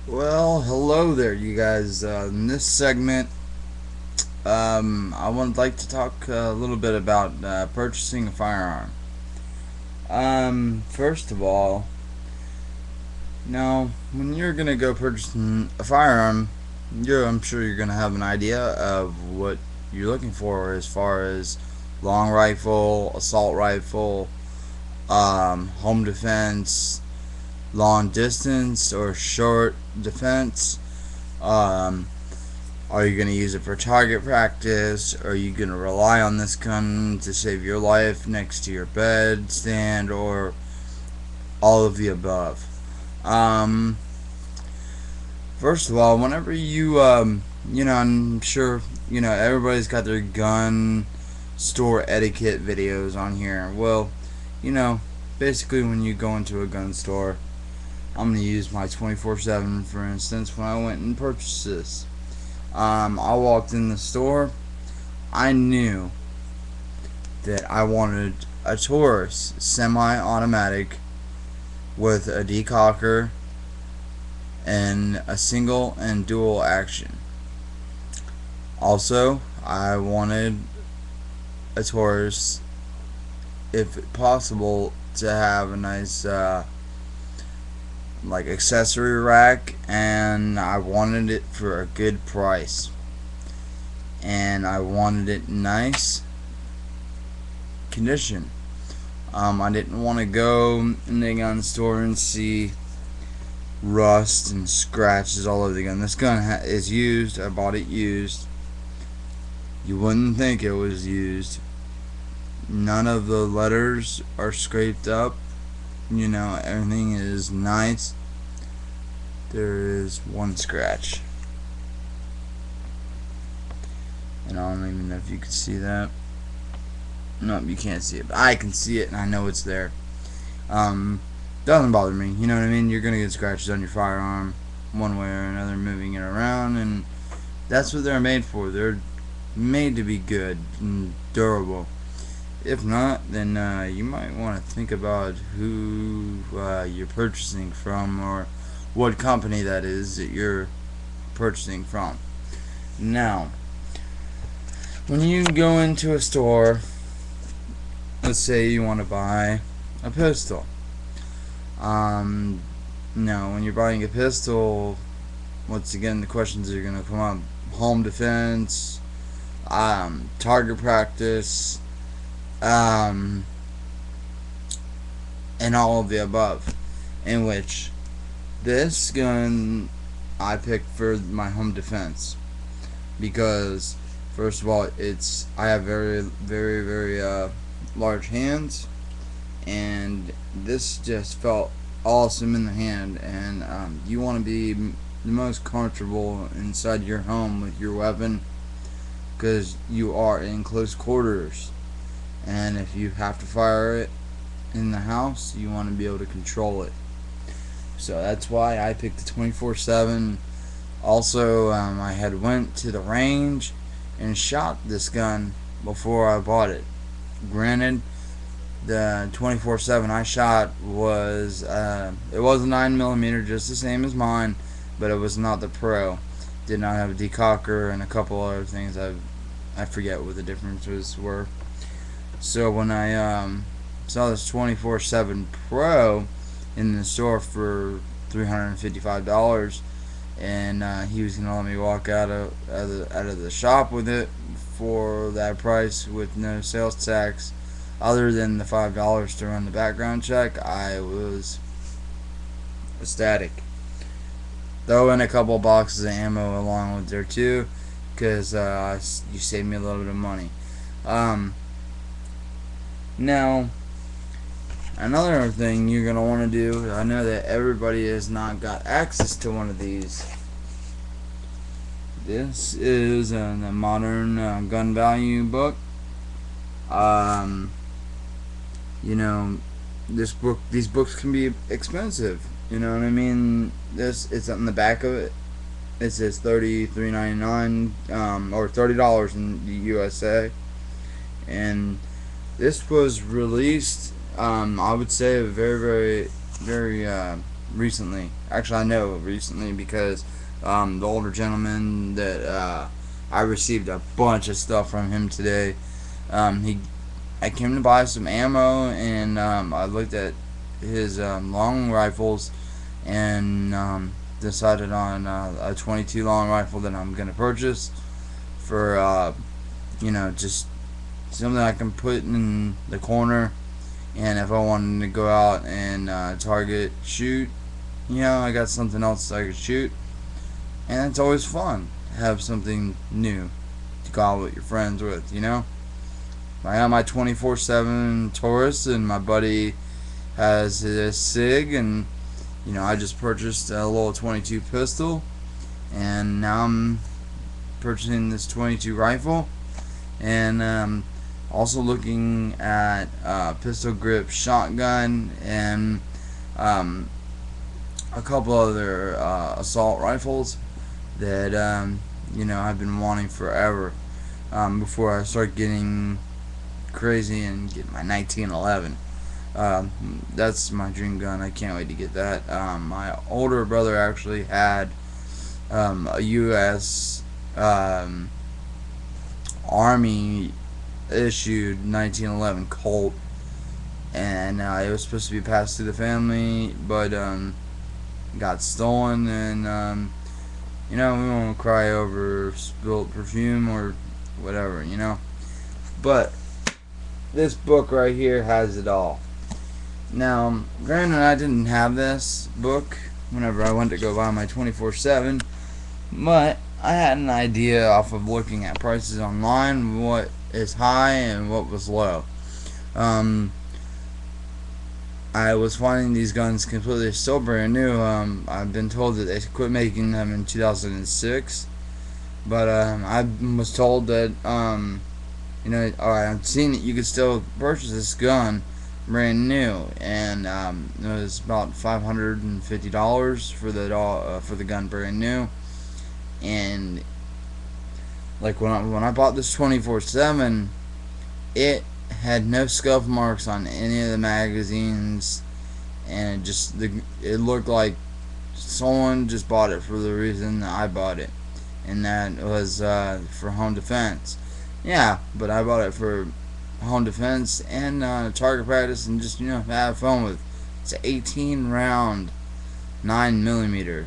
Well, hello there, you guys. In this segment, I would like to talk a little bit about purchasing a firearm. First of all, now when you're gonna go purchase a firearm, I'm sure you're gonna have an idea of what you're looking for as far as long rifle, assault rifle, home defense, long distance or short defense. Um, Are you going to use it for target practice? Are you going to rely on this gun to save your life next to your bed stand, or all of the above? Um, First of all, whenever I'm sure, everybody's got their gun store etiquette videos on here. Well, you know, basically when you go into a gun store, I'm going to use my 24/7 for instance when I went and purchased this. I walked in the store. I knew that I wanted a Taurus semi-automatic with a decocker and a single and dual action. Also, I wanted a Taurus, if possible, to have a nice like accessory rack, and I wanted it for a good price, and I wanted it nice condition. I didn't want to go in the gun store and see rust and scratches all over the gun. This gun is used. I bought it used. You wouldn't think it was used. None of the letters are scraped up. Everything is nice. There is one scratch, and I don't even know if you can see that. Nope, you can't see it, but I can see it, and I know it's there. Doesn't bother me. You know what I mean? You're gonna get scratches on your firearm one way or another, moving it around, and that's what they're made for. They're made to be good and durable. If not, then you might want to think about who you're purchasing from, or what company that is that you're purchasing from. Now, when you go into a store, let's say you want to buy a pistol. Now, when you're buying a pistol, once again, the questions are going to come up: home defense, target practice, and all of the above. In which this gun I picked for my home defense because, first of all, I have very, very, very large hands, and this just felt awesome in the hand. And you want to be the most comfortable inside your home with your weapon, because you are in close quarters, and if you have to fire it in the house, you want to be able to control it. So that's why I picked the 24/7. Also, I had went to the range and shot this gun before I bought it. Granted, the 24/7 I shot was it was a 9mm, just the same as mine, but it was not the Pro. Did not have a decocker and a couple other things. I forget what the differences were. So when I saw this 24/7 Pro in the store for $355, and he was gonna let me walk out of the shop with it for that price with no sales tax, other than the $5 to run the background check. I was ecstatic. Throw in a couple boxes of ammo along with there too, because you saved me a little bit of money. Now, another thing you're going to want to do, I know that everybody has not got access to one of these. This is the Modern Gun Value book. These books can be expensive. You know what I mean? It's on the back of it. It says $33.99 or $30 in the USA, and this was released, I would say, a very, very, very recently. Actually, I know recently because the older gentleman that I received a bunch of stuff from him today. I came to buy some ammo, and I looked at his long rifles, and decided on a 22 long rifle that I'm gonna purchase for just something I can put in the corner, and if I wanted to go out and target shoot, I got something else I could shoot, and it's always fun to have something new to go out with your friends with. I got my 24/7 Taurus, and my buddy has his SIG, and I just purchased a little 22 pistol, and now I'm purchasing this 22 rifle, and also looking at pistol grip shotgun, and a couple other assault rifles that I've been wanting forever, before I start getting crazy and get my 1911. That's my dream gun. I can't wait to get that. My older brother actually had a U.S. Army issued 1911 Colt, and it was supposed to be passed through the family, but got stolen, and we won't cry over spilled perfume or whatever, but this book right here has it all. Now, granted, I didn't have this book whenever I went to go buy my 24/7, but I had an idea off of looking at prices online, what is high and what was low. I was finding these guns completely still brand new. I've been told that they quit making them in 2006, but I was told that I've seen that you could still purchase this gun brand new, and it was about $550 for the gun brand new. And like when I bought this 24/7, it had no scuff marks on any of the magazines, and it looked like someone just bought it for the reason that I bought it, and that was for home defense. Yeah, but I bought it for home defense and target practice, and just have fun with. It's an 18 round 9mm.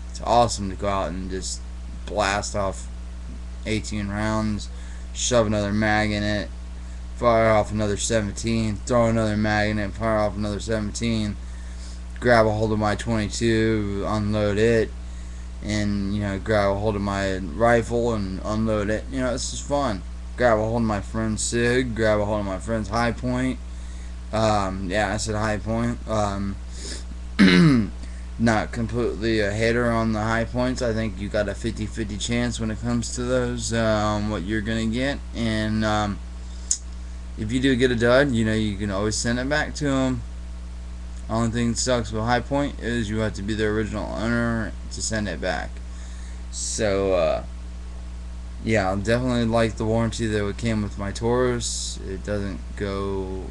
It's awesome to go out and just blast off 18 rounds, shove another mag in it, fire off another 17, throw another mag in it, fire off another 17, grab a hold of my 22, unload it, and grab a hold of my rifle and unload it. This is fun. Grab a hold of my friend's SIG, grab a hold of my friend's high point. Yeah, I said high point. Not completely a hater on the high points. I think you got a 50-50 chance when it comes to those, what you're gonna get, and if you do get a dud, you can always send it back to them. Only thing that sucks with high point is you have to be the original owner to send it back. So yeah, I definitely like the warranty that came with my Taurus. It doesn't go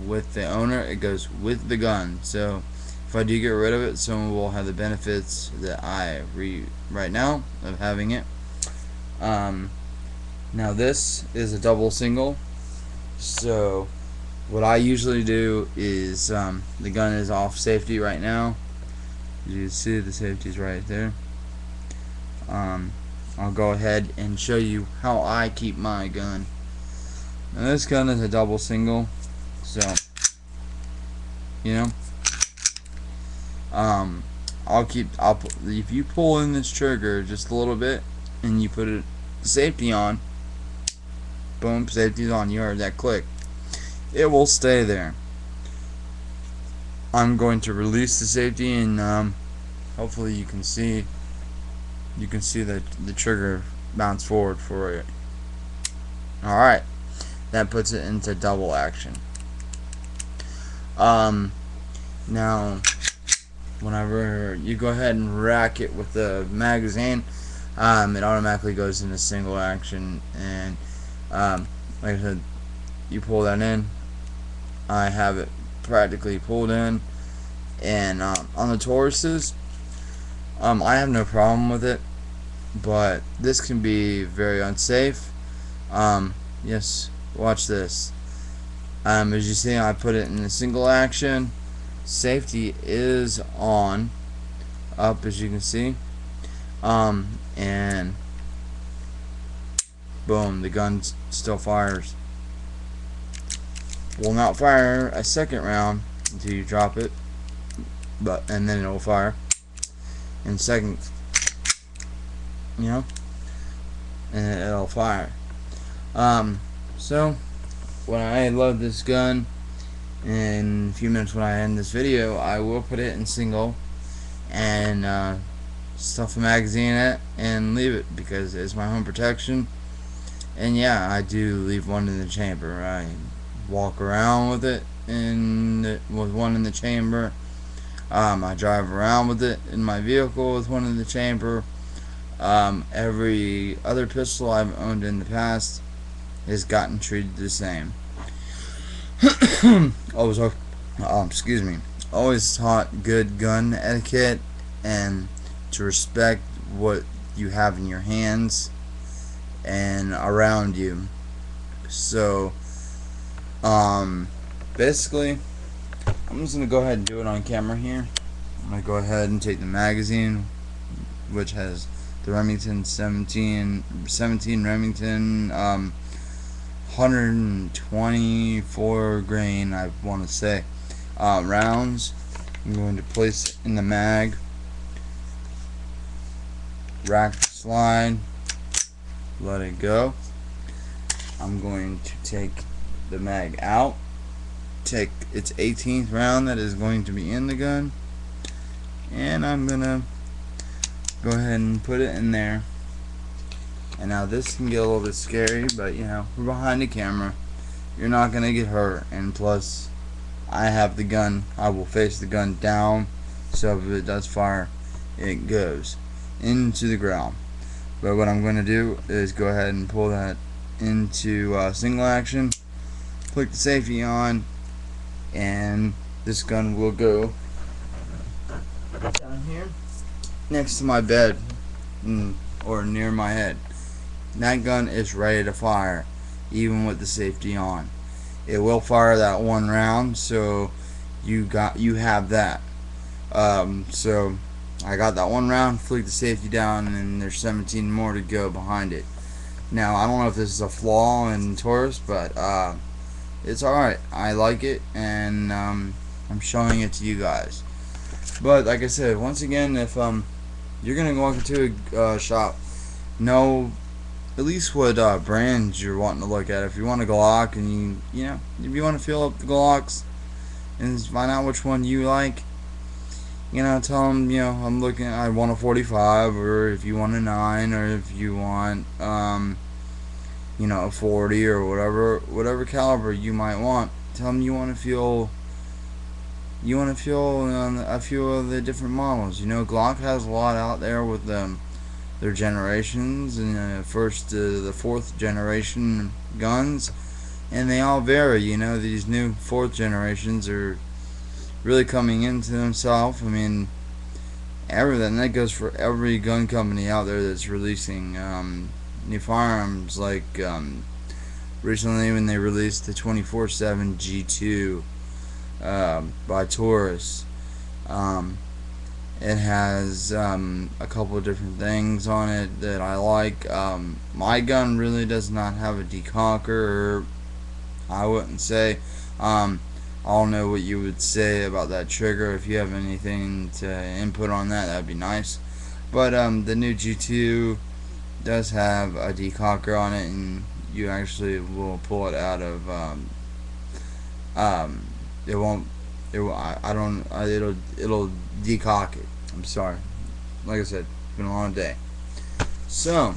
with the owner, it goes with the gun. So if I do get rid of it, someone will have the benefits that I right now of having it. Now this is a double single. So what I usually do is the gun is off safety right now. As you see, the safety's right there. I'll go ahead and show you how I keep my gun. Now this gun is a double single, so if you pull in this trigger just a little bit and you put safety on, boom, safety's on. You heard that click. It will stay there. I'm going to release the safety, and hopefully you can see the trigger bounce forward for it. Alright, that puts it into double action. Now whenever you go ahead and rack it with the magazine, it automatically goes into single action, and like I said, you pull that in. I have it practically pulled in, And on the Tauruses, I have no problem with it, but this can be very unsafe. Yes, watch this. As you see, I put it in a single action. Safety is on, up as you can see. And boom, the gun still fires. Will not fire a second round until you drop it, and then it'll fire in seconds, you know, and it'll fire. So when I load this gun in a few minutes, when I end this video, I will put it in single and stuff a magazine in it and leave it, because it's my home protection. And yeah, I do leave one in the chamber. I walk around with it with one in the chamber. I drive around with it in my vehicle with one in the chamber. Every other pistol I've owned in the past has gotten treated the same. Excuse me. Always taught good gun etiquette and to respect what you have in your hands and around you. So, basically, I'm just gonna go ahead and do it on camera here. I'm gonna go ahead and take the magazine, which has the Remington 17 Remington 124 grain, I want to say, rounds. I'm going to place it in the mag, rack the slide, let it go. I'm going to take the mag out, take its 18th round that is going to be in the gun, and I'm gonna go ahead and put it in there. And now this can get a little bit scary, but you know, we're behind the camera, you're not gonna get hurt, and plus I have the gun, I will face the gun down, so if it does fire, it goes into the ground. But what I'm going to do is go ahead and pull that into single action, click the safety on, and this gun will go down here next to my bed, or near my head. That gun is ready to fire, even with the safety on. It will fire that one round, so you have that. So I got that one round, flick the safety down, and there's 17 more to go behind it. Now, I don't know if this is a flaw in Taurus, but it's alright. I like it, and I'm showing it to you guys. But like I said, once again, if you're gonna walk into a shop, know at least what brands you're wanting to look at. If you want a Glock and you know, if you want to feel up the Glocks and find out which one you like, you know, tell them, you know, I want a 45, or if you want a 9, or if you want, you know, a 40, or whatever caliber you might want. Tell them you want to feel a few of the different models. You know, Glock has a lot out there with their generations, and first to the 4th generation guns, and they all vary. You know, these new 4th generations are really coming into themselves. I mean, everything that goes for every gun company out there that's releasing new firearms. Like recently when they released the 24/7 G2 by Taurus, it has a couple of different things on it that I like. My gun really does not have a deconker, I wouldn't say. I don't know what you would say about that trigger. If you have anything to input on that, that'd be nice. But the new G2 does have a deconker on it, and you actually will pull it out of it'll decock it. I'm sorry. Like I said, it's been a long day. So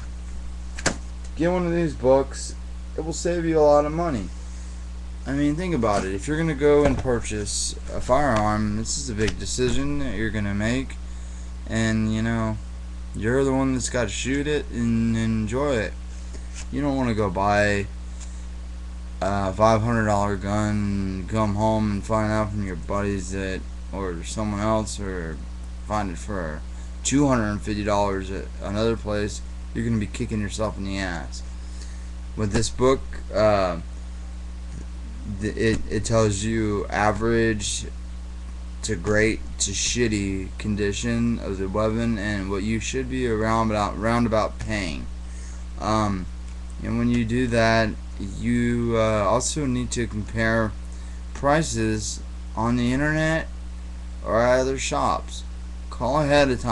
get one of these books. It will save you a lot of money. I mean, think about it. If you're gonna go and purchase a firearm, this is a big decision that you're gonna make, and you know, you're the one that's got to shoot it and enjoy it. You don't want to go buy a $500 gun and come home and find out from your buddies that or someone else, or find it for $250 at another place, you're going to be kicking yourself in the ass. With this book, it tells you average to great to shitty condition of the weapon and what you should be roundabout paying. And when you do that, you also need to compare prices on the internet or at other shops. Call ahead of time.